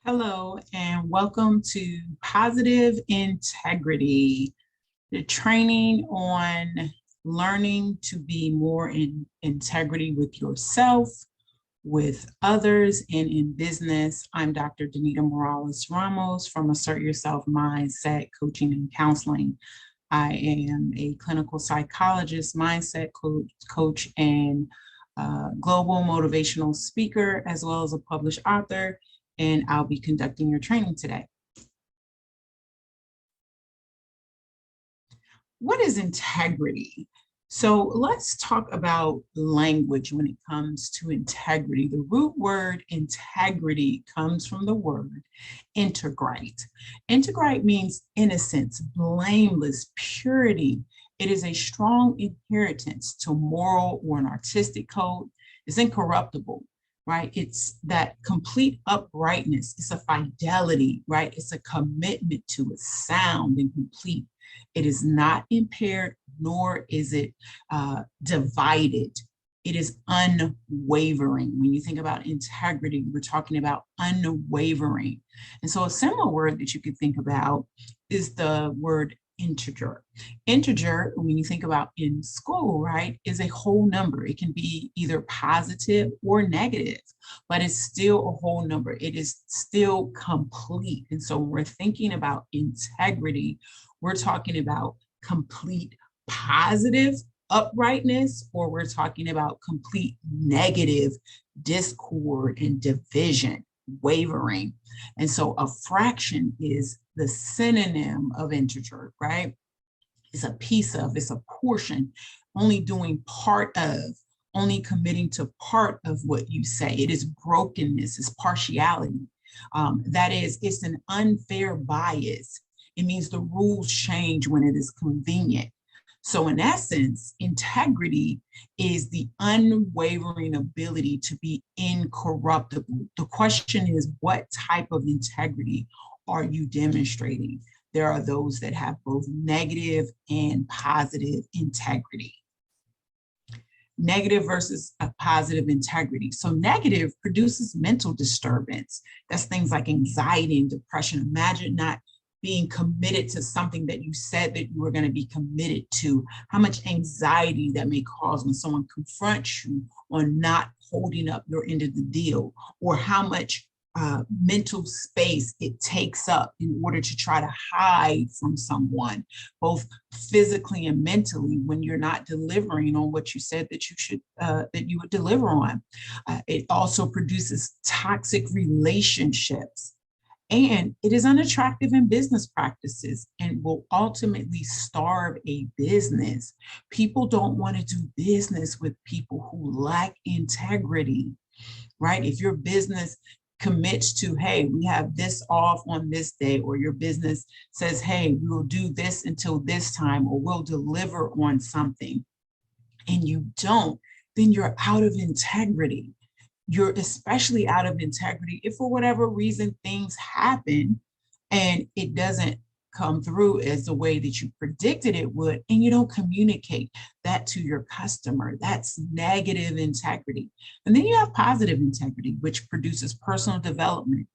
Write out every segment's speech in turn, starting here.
Hello, and welcome to Positive Integrity, the training on learning to be more in integrity with yourself, with others, and in business. I'm Dr. Danita Morales Ramos from Assert Yourself Mindset Coaching and Counseling. I am a clinical psychologist, mindset coach and global motivational speaker, as well as a published author, and I'll be conducting your training today. What is integrity? So let's talk about language when it comes to integrity. The root word integrity comes from the word integrite. Integrite means innocence, blameless, purity. It is a strong inheritance to moral or an artistic code. It's incorruptible, right? It's that complete uprightness. It's a fidelity, right? It's a commitment to a sound and complete. It is not impaired, nor is it divided. It is unwavering. When you think about integrity, we're talking about unwavering. And so a similar word that you could think about is the word integer. Integer, when you think about in school, right, is a whole number. It can be either positive or negative, but it's still a whole number. It is still complete. And so when we're thinking about integrity, we're talking about complete positive uprightness, or we're talking about complete negative discord and division, wavering. And so a fraction is the synonym of integer, right? It's a piece of, it's a portion, only doing part of, only committing to part of what you say. It is brokenness, it's partiality. That is, it's an unfair bias. It means the rules change when it is convenient. So in essence, integrity is the unwavering ability to be incorruptible. The question is, what type of integrity are you demonstrating? There are those that have both negative and positive integrity. Negative versus a positive integrity. So negative produces mental disturbance. That's things like anxiety and depression. Imagine not being committed to something that you said that you were going to be committed to, how much anxiety that may cause when someone confronts you on not holding up your end of the deal, or how much mental space it takes up in order to try to hide from someone, both physically and mentally, when you're not delivering on what you said that you should, that you would deliver on. It also produces toxic relationships. And it is unattractive in business practices and will ultimately starve a business. People don't want to do business with people who lack integrity, right? If your business commits to, hey, we have this off on this day, or your business says, hey, we will do this until this time, or we'll deliver on something, and you don't, then you're out of integrity. You're especially out of integrity if for whatever reason things happen and it doesn't come through as the way that you predicted it would, and you don't communicate that to your customer. That's negative integrity. And then you have positive integrity, which produces personal development.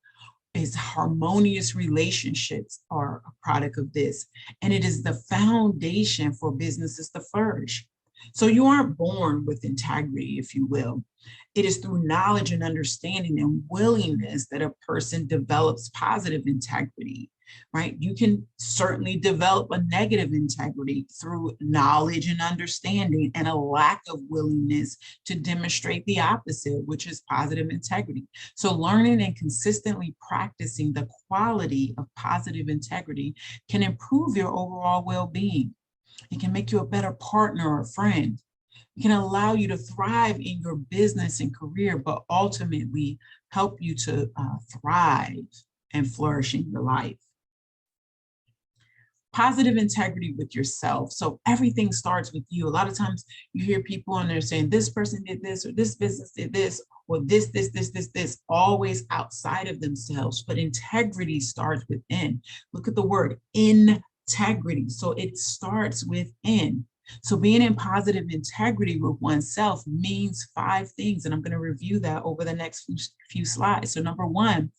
Is harmonious relationships are a product of this, and it is the foundation for businesses to flourish. So you aren't born with integrity, if you will. It is through knowledge and understanding and willingness that a person develops positive integrity, right? You can certainly develop a negative integrity through knowledge and understanding and a lack of willingness to demonstrate the opposite, which is positive integrity. So learning and consistently practicing the quality of positive integrity can improve your overall well-being. It can make you a better partner or friend. It can allow you to thrive in your business and career, but ultimately help you to thrive and flourish in your life. Positive integrity with yourself. So everything starts with you. A lot of times you hear people and they're saying, this person did this, or this business did this, or this, always outside of themselves. But integrity starts within. Look at the word integrity. So it starts within. So being in positive integrity with oneself means 5 things, and I'm going to review that over the next few slides. So number one,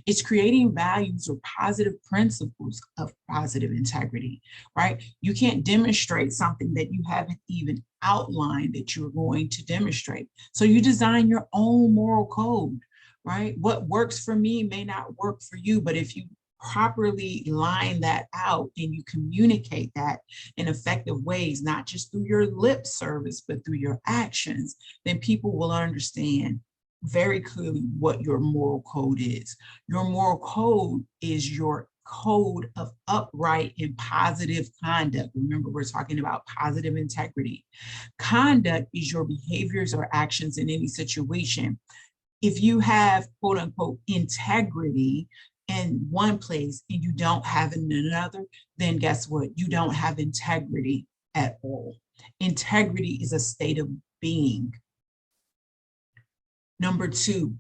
it's creating values or positive principles of positive integrity, right? You can't demonstrate something that you haven't even outlined that you're going to demonstrate. So you design your own moral code, right? What works for me may not work for you, but if you properly line that out and you communicate that in effective ways, not just through your lip service, but through your actions, then people will understand very clearly what your moral code is. Your moral code is your code of upright and positive conduct. Remember, we're talking about positive integrity. Conduct is your behaviors or actions in any situation. If you have quote unquote integrity in one place and you don't have it in another, then guess what? You don't have integrity at all. Integrity is a state of being. Number two,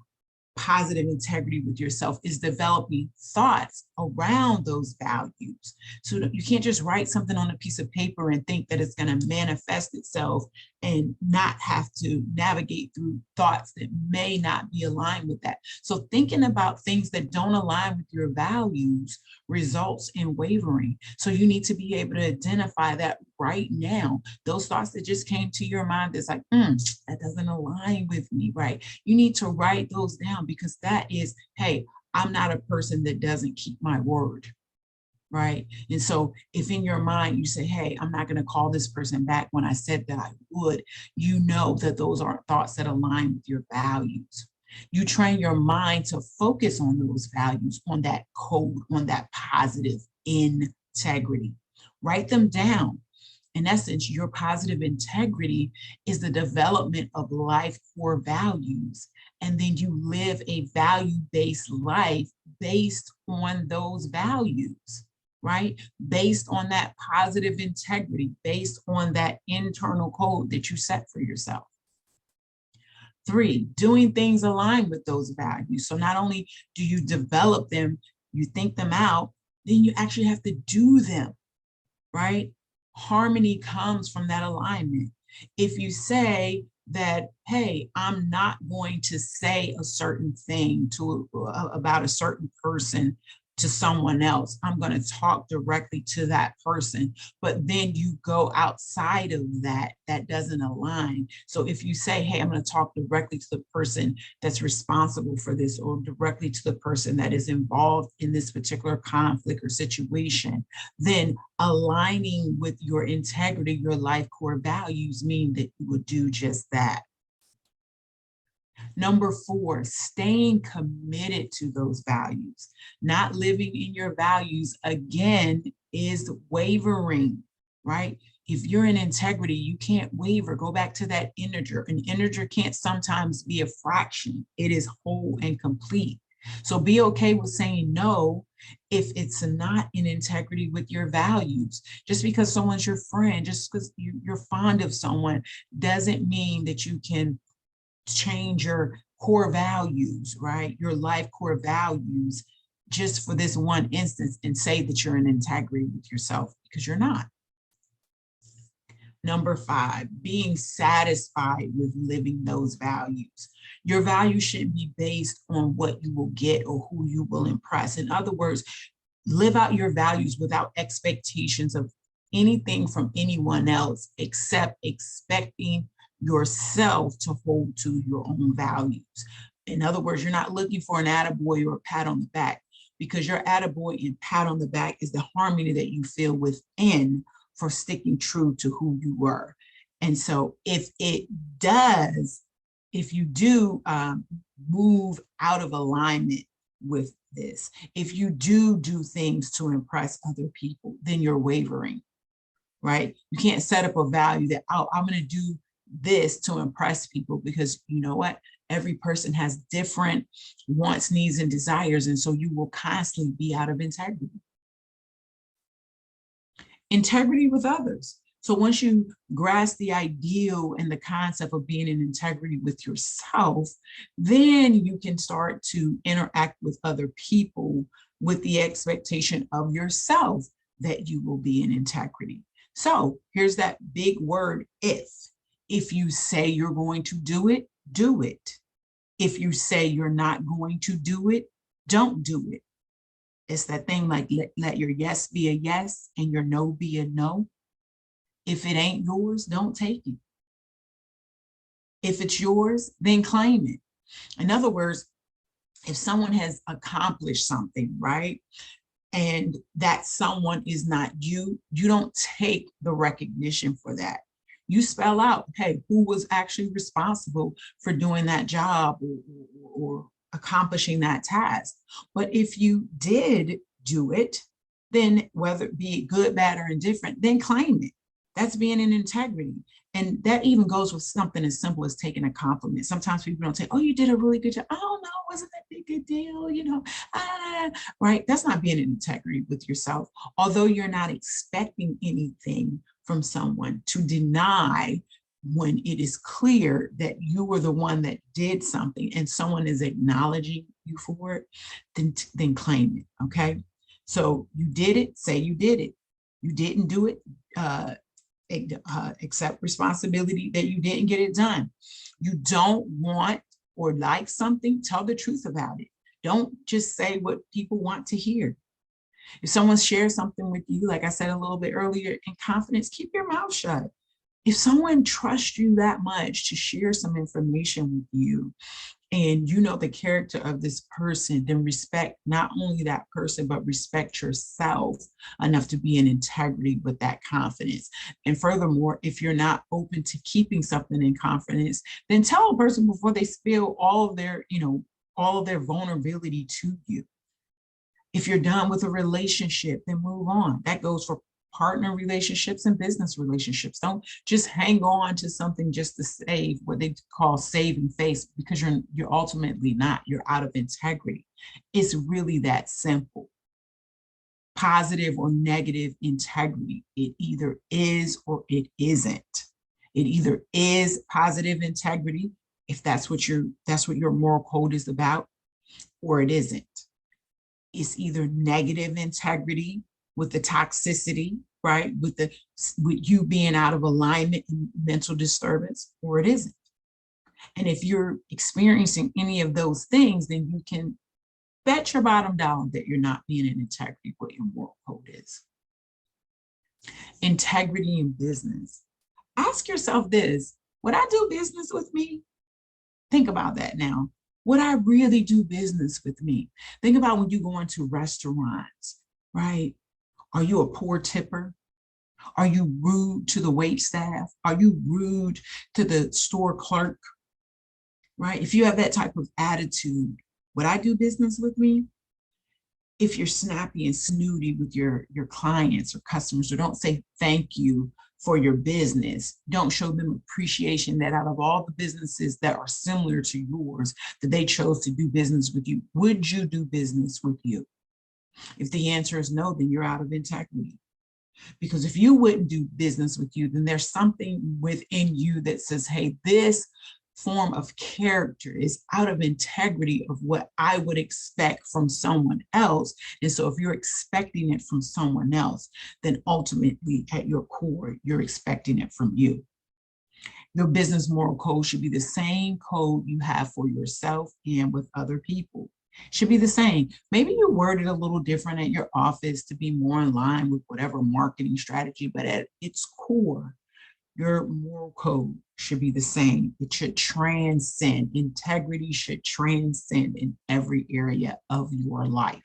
positive integrity with yourself is developing thoughts around those values. So you can't just write something on a piece of paper and think that it's going to manifest itself and not have to navigate through thoughts that may not be aligned with that. So thinking about things that don't align with your values results in wavering. So you need to be able to identify that right now. Those thoughts that just came to your mind that's like, that doesn't align with me, right? You need to write those down, because that is, hey, I'm not a person that doesn't keep my word, right? And so if in your mind you say, hey, I'm not going to call this person back when I said that I would, you know that those aren't thoughts that align with your values. You train your mind to focus on those values, on that code, on that positive integrity. Write them down. In essence, your positive integrity is the development of life core values. And then you live a value-based life based on those values, right? Based on that positive integrity, based on that internal code that you set for yourself. 3, doing things aligned with those values. So not only do you develop them, you think them out, then you actually have to do them, right? Harmony comes from that alignment. If you say that, hey, I'm not going to say a certain thing about a certain person to someone else, I'm going to talk directly to that person, but then you go outside of that, that doesn't align. So if you say, hey, I'm going to talk directly to the person that's responsible for this, or directly to the person that is involved in this particular conflict or situation, then aligning with your integrity, your life core values mean that you would do just that. Number 4, staying committed to those values. Not living in your values, again, is wavering, right? If you're in integrity, you can't waver. Go back to that integer. An integer can't sometimes be a fraction. It is whole and complete. So be okay with saying no if it's not in integrity with your values. Just because someone's your friend, just because you're fond of someone, doesn't mean that you can change your core values, right? Your life core values, just for this one instance, and say that you're in integrity with yourself, because you're not. Number 5, being satisfied with living those values. Your values shouldn't be based on what you will get or who you will impress. In other words, live out your values without expectations of anything from anyone else, except expecting yourself to hold to your own values. In other words, you're not looking for an attaboy or a pat on the back, because your attaboy and pat on the back is the harmony that you feel within for sticking true to who you were. And so if you do move out of alignment with this, if you do things to impress other people, then you're wavering, right? You can't set up a value that, oh, I'm going to do this to impress people, because you know what? Every person has different wants, needs, and desires. And so you will constantly be out of integrity. Integrity with others. So once you grasp the ideal and the concept of being in integrity with yourself, then you can start to interact with other people with the expectation of yourself that you will be in integrity. So here's that big word, if. If you say you're going to do it, do it. If you say you're not going to do it, don't do it. It's that thing like let your yes be a yes and your no be a no. If it ain't yours, don't take it. If it's yours, then claim it. In other words, if someone has accomplished something, right, and that someone is not you, you don't take the recognition for that. You spell out, hey, who was actually responsible for doing that job or accomplishing that task. But if you did do it, then whether it be good, bad, or indifferent, then claim it. That's being in integrity. And that even goes with something as simple as taking a compliment. Sometimes people don't say, oh, you did a really good job. Oh, no, wasn't that big a deal? You know, right? That's not being in integrity with yourself. Although you're not expecting anything from someone, to deny when it is clear that you were the one that did something and someone is acknowledging you for it, then claim it, okay? So you did it, say you did it. You didn't do it, accept responsibility that you didn't get it done. You don't want or like something, tell the truth about it. Don't just say what people want to hear. If someone shares something with you, like I said a little bit earlier, in confidence, keep your mouth shut. If someone trusts you that much to share some information with you, and you know the character of this person, then respect not only that person, but respect yourself enough to be in integrity with that confidence. And furthermore, if you're not open to keeping something in confidence, then tell a person before they spill all of their, all of their vulnerability to you. If you're done with a relationship, then move on. That goes for partner relationships and business relationships. Don't just hang on to something just to save what they call saving face, because you're ultimately not. You're out of integrity. It's really that simple. Positive or negative integrity. It either is or it isn't. It either is positive integrity, if that's what your moral code is about, or it isn't. It's either negative integrity with the toxicity, right? With you being out of alignment and mental disturbance, or it isn't. And if you're experiencing any of those things, then you can bet your bottom dollar that you're not being in integrity with what your moral code is. Integrity in business. Ask yourself this: would I do business with me? Think about that now. Would I really do business with me? Think about when you go into restaurants, right? Are you a poor tipper? Are you rude to the wait staff? Are you rude to the store clerk, right? If you have that type of attitude, would I do business with me? If you're snappy and snooty with your clients or customers, or don't say thank you for your business, don't show them appreciation that out of all the businesses that are similar to yours, that they chose to do business with you, would you do business with you? If the answer is no, then you're out of integrity. Because if you wouldn't do business with you, then there's something within you that says, hey, this form of character is out of integrity of what I would expect from someone else. And so if you're expecting it from someone else, then ultimately at your core, you're expecting it from you. Your business moral code should be the same code you have for yourself and with other people. Should be the same. Maybe you word it a little different at your office to be more in line with whatever marketing strategy, but at its core, your moral code should be the same. It should transcend. Integrity should transcend in every area of your life.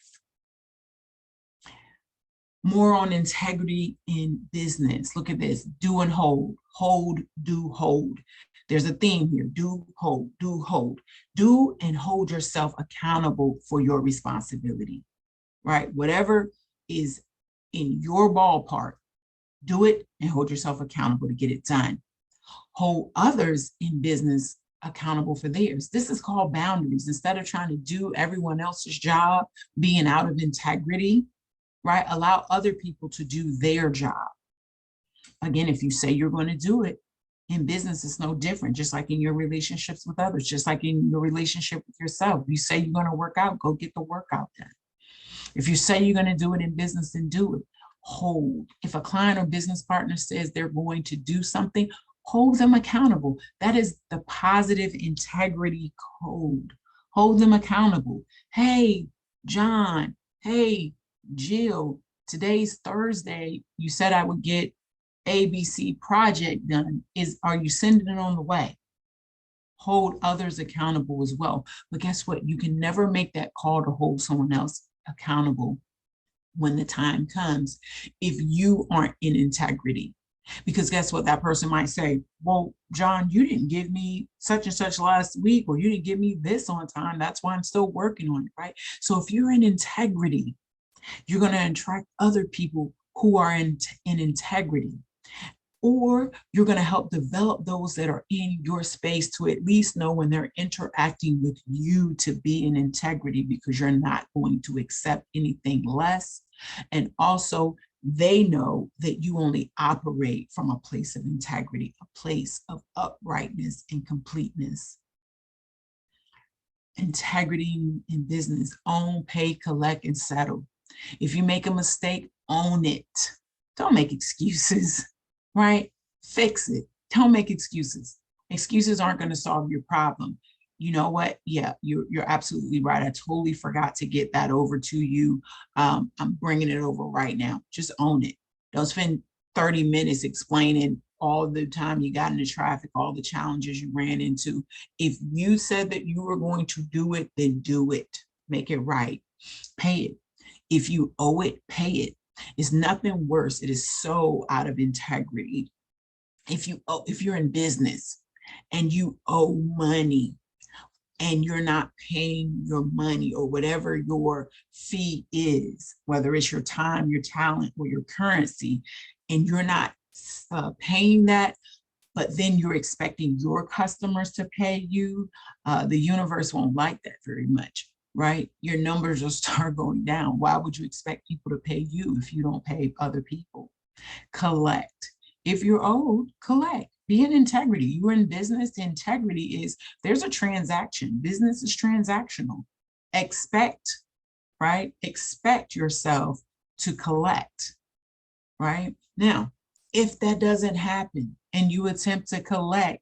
More on integrity in business. Look at this: do and hold, hold, do, hold. There's a theme here: do, hold, do, hold. Do and hold yourself accountable for your responsibility, right? Whatever is in your ballpark, do it and hold yourself accountable to get it done. Hold others in business accountable for theirs. This is called boundaries. Instead of trying to do everyone else's job, being out of integrity, right? Allow other people to do their job. Again, if you say you're going to do it, in business, it's no different. Just like in your relationships with others, just like in your relationship with yourself. You say you're going to work out, go get the workout done. If you say you're going to do it in business, then do it. Hold. If a client or business partner says they're going to do something, hold them accountable. That is the positive integrity code. Hold them accountable. Hey, John, hey, Jill, today's Thursday. You said I would get ABC project done. Are you sending it on the way? Hold others accountable as well. But guess what? You can never make that call to hold someone else accountable when the time comes if you aren't in integrity. Because guess what? That person might say, well, John, you didn't give me such and such last week, or you didn't give me this on time. That's why I'm still working on it, right? So if you're in integrity, you're going to attract other people who are in integrity. Or you're going to help develop those that are in your space to at least know when they're interacting with you to be in integrity, because you're not going to accept anything less. And also, they know that you only operate from a place of integrity, a place of uprightness and completeness. Integrity in business: own, pay, collect, and settle. If you make a mistake, own it. Don't make excuses. Right? Fix it. Don't make excuses. Excuses aren't going to solve your problem. You know what? Yeah, you're absolutely right. I totally forgot to get that over to you. I'm bringing it over right now. Just own it. Don't spend 30 minutes explaining all the time you got into traffic, all the challenges you ran into. If you said that you were going to do it, then do it. Make it right. Pay it. If you owe it, pay it. It's nothing worse. It is so out of integrity. If you're in business and you owe money and you're not paying your money or whatever your fee is, whether it's your time, your talent, or your currency, and you're not paying that, but then you're expecting your customers to pay you, the universe won't like that very much. Right? Your numbers will start going down. Why would you expect people to pay you if you don't pay other people? Collect. If you're owed, collect. Be in integrity. You're in business. Integrity is, there's a transaction. Business is transactional. Expect, right? Expect yourself to collect, right? Now, if that doesn't happen and you attempt to collect,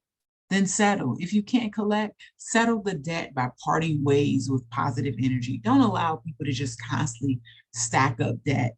then settle. If you can't collect, settle the debt by parting ways with positive energy. Don't allow people to just constantly stack up debt,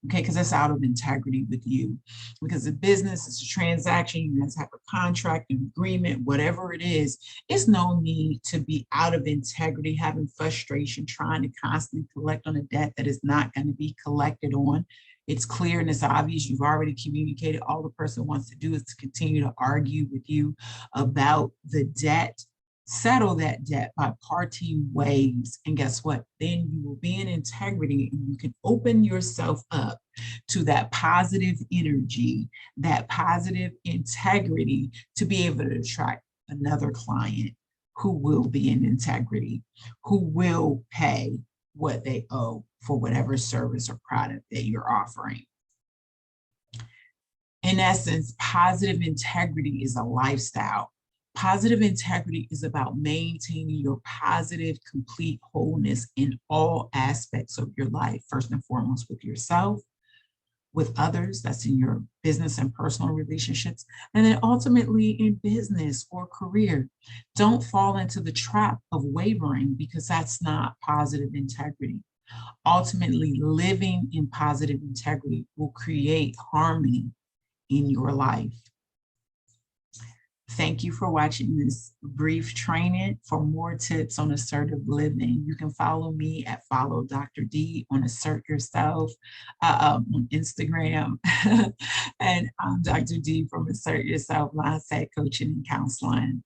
okay? Because that's out of integrity with you. Because the business is a transaction, you guys have a contract, an agreement, whatever it is. It's no need to be out of integrity, having frustration, trying to constantly collect on a debt that is not going to be collected on. It's clear and it's obvious. You've already communicated. All the person wants to do is to continue to argue with you about the debt. Settle that debt by parting ways. And guess what? Then you will be in integrity and you can open yourself up to that positive energy, that positive integrity to be able to attract another client who will be in integrity, who will pay what they owe for whatever service or product that you're offering. In essence, positive integrity is a lifestyle. Positive integrity is about maintaining your positive, complete wholeness in all aspects of your life, first and foremost with yourself, with others, that's in your business and personal relationships, and then ultimately in business or career. Don't fall into the trap of wavering, because that's not positive integrity. Ultimately, living in positive integrity will create harmony in your life. Thank you for watching this brief training. For more tips on assertive living, you can follow me at Follow Dr. D on Assert Yourself on Instagram. And I'm Dr. D from Assert Yourself Mindset Coaching and Counseling.